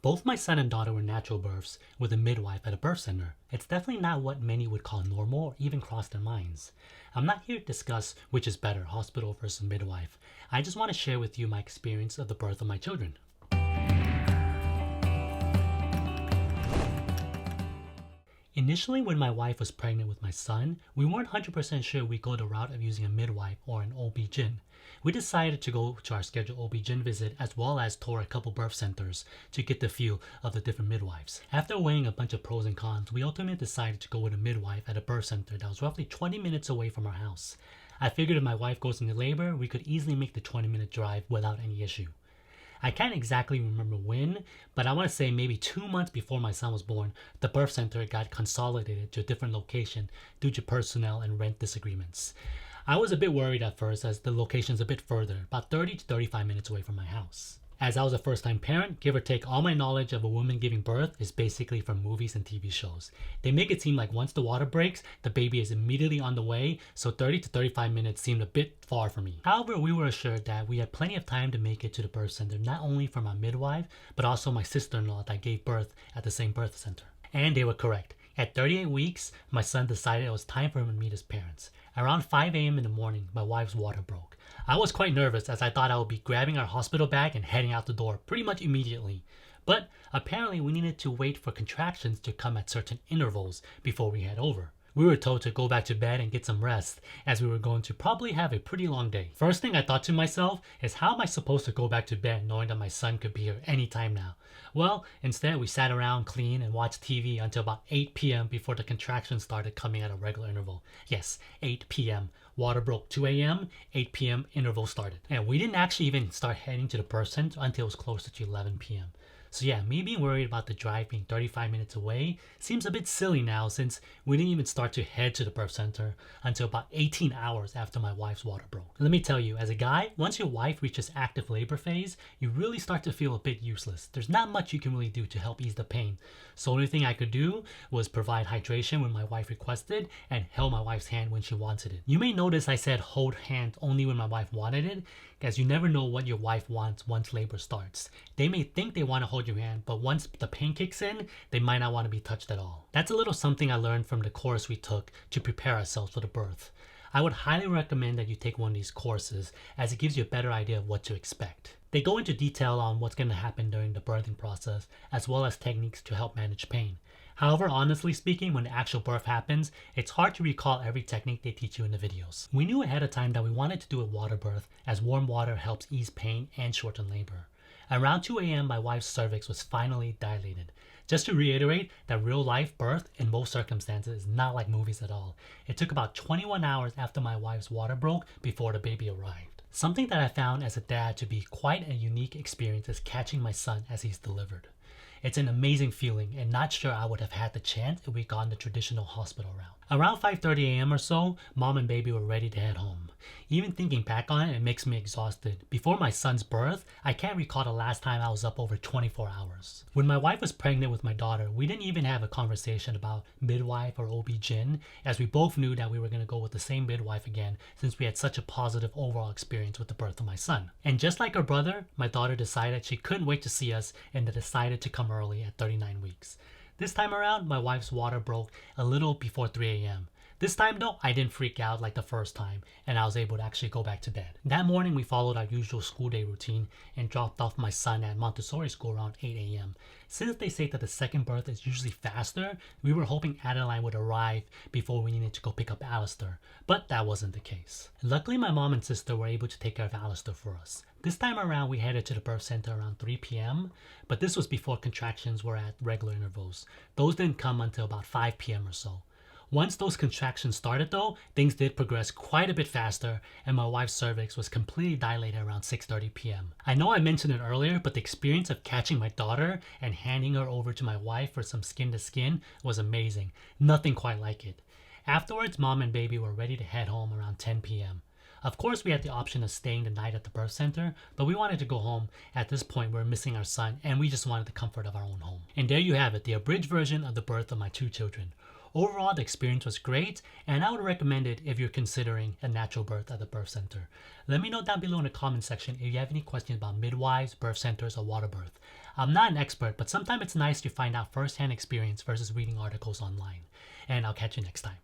Both my son and daughter were natural births with a midwife at a birth center. It's definitely not what many would call normal or even cross their minds. I'm not here to discuss which is better, hospital versus midwife. I just want to share with you my experience of the birth of my children. Initially, when my wife was pregnant with my son, we weren't 100% sure we'd go the route of using a midwife or an OB-GYN. We decided to go to our scheduled OB-GYN visit as well as tour a couple birth centers to get the feel of the different midwives. After weighing a bunch of pros and cons, we ultimately decided to go with a midwife at a birth center that was roughly 20 minutes away from our house. I figured if my wife goes into labor, we could easily make the 20-minute drive without any issue. I can't exactly remember when, but I want to say maybe 2 months before my son was born, the birth center got consolidated to a different location due to personnel and rent disagreements. I was a bit worried at first as the location's a bit further, about 30 to 35 minutes away from my house. As I was a first-time parent, give or take, all my knowledge of a woman giving birth is basically from movies and TV shows. They make it seem like once the water breaks, the baby is immediately on the way, so 30 to 35 minutes seemed a bit far for me. However, we were assured that we had plenty of time to make it to the birth center, not only for my midwife, but also my sister-in-law that gave birth at the same birth center. And they were correct. At 38 weeks, my son decided it was time for him to meet his parents. Around 5 a.m. in the morning, my wife's water broke. I was quite nervous as I thought I would be grabbing our hospital bag and heading out the door pretty much immediately. But apparently we needed to wait for contractions to come at certain intervals before we head over. We were told to go back to bed and get some rest as we were going to probably have a pretty long day. First thing I thought to myself is, how am I supposed to go back to bed knowing that my son could be here anytime now? Well, instead we sat around, cleaned, and watched TV until about 8 p.m. before the contractions started coming at a regular interval. Yes, 8 p.m. Water broke 2 a.m., 8 p.m. interval started. And we didn't actually even start heading to the birth center until it was closer to 11 p.m. So yeah, me being worried about the drive being 35 minutes away seems a bit silly now since we didn't even start to head to the birth center until about 18 hours after my wife's water broke. Let me tell you, as a guy, once your wife reaches active labor phase, you really start to feel a bit useless. There's not much you can really do to help ease the pain. So the only thing I could do was provide hydration when my wife requested and held my wife's hand when she wanted it. You may notice I said hold hand only when my wife wanted it, as you never know what your wife wants once labor starts. They may think they want to hold your hand, but once the pain kicks in, they might not want to be touched at all. That's a little something I learned from the course we took to prepare ourselves for the birth. I would highly recommend that you take one of these courses as it gives you a better idea of what to expect. They go into detail on what's going to happen during the birthing process, as well as techniques to help manage pain. However, honestly speaking, when the actual birth happens, it's hard to recall every technique they teach you in the videos. We knew ahead of time that we wanted to do a water birth, as warm water helps ease pain and shorten labor. Around 2 a.m., my wife's cervix was finally dilated. Just to reiterate that real life birth in most circumstances is not like movies at all. It took about 21 hours after my wife's water broke before the baby arrived. Something that I found as a dad to be quite a unique experience is catching my son as he's delivered. It's an amazing feeling and not sure I would have had the chance if we'd gone the traditional hospital route. Around 5:30 a.m. or so, mom and baby were ready to head home. Even thinking back on it, it makes me exhausted. Before my son's birth, I can't recall the last time I was up over 24 hours. When my wife was pregnant with my daughter, we didn't even have a conversation about midwife or OB-GYN, as we both knew that we were going to go with the same midwife again since we had such a positive overall experience with the birth of my son. And just like her brother, my daughter decided she couldn't wait to see us and decided to come early at 39 weeks. This time around, my wife's water broke a little before 3 a.m. This time though, I didn't freak out like the first time and I was able to actually go back to bed. That morning we followed our usual school day routine and dropped off my son at Montessori school around 8 a.m. Since they say that the second birth is usually faster, we were hoping Adeline would arrive before we needed to go pick up Alistair, but that wasn't the case. Luckily my mom and sister were able to take care of Alistair for us. This time around we headed to the birth center around 3 p.m, but this was before contractions were at regular intervals. Those didn't come until about 5 p.m. or so. Once those contractions started though, things did progress quite a bit faster and my wife's cervix was completely dilated around 6:30 p.m. I know I mentioned it earlier, but the experience of catching my daughter and handing her over to my wife for some skin to skin was amazing. Nothing quite like it. Afterwards, mom and baby were ready to head home around 10 p.m. Of course, we had the option of staying the night at the birth center, but we wanted to go home. At this point, we were missing our son and we just wanted the comfort of our own home. And there you have it, the abridged version of the birth of my 2 children. Overall, the experience was great, and I would recommend it if you're considering a natural birth at the birth center. Let me know down below in the comment section if you have any questions about midwives, birth centers, or water birth. I'm not an expert, but sometimes it's nice to find out firsthand experience versus reading articles online. And I'll catch you next time.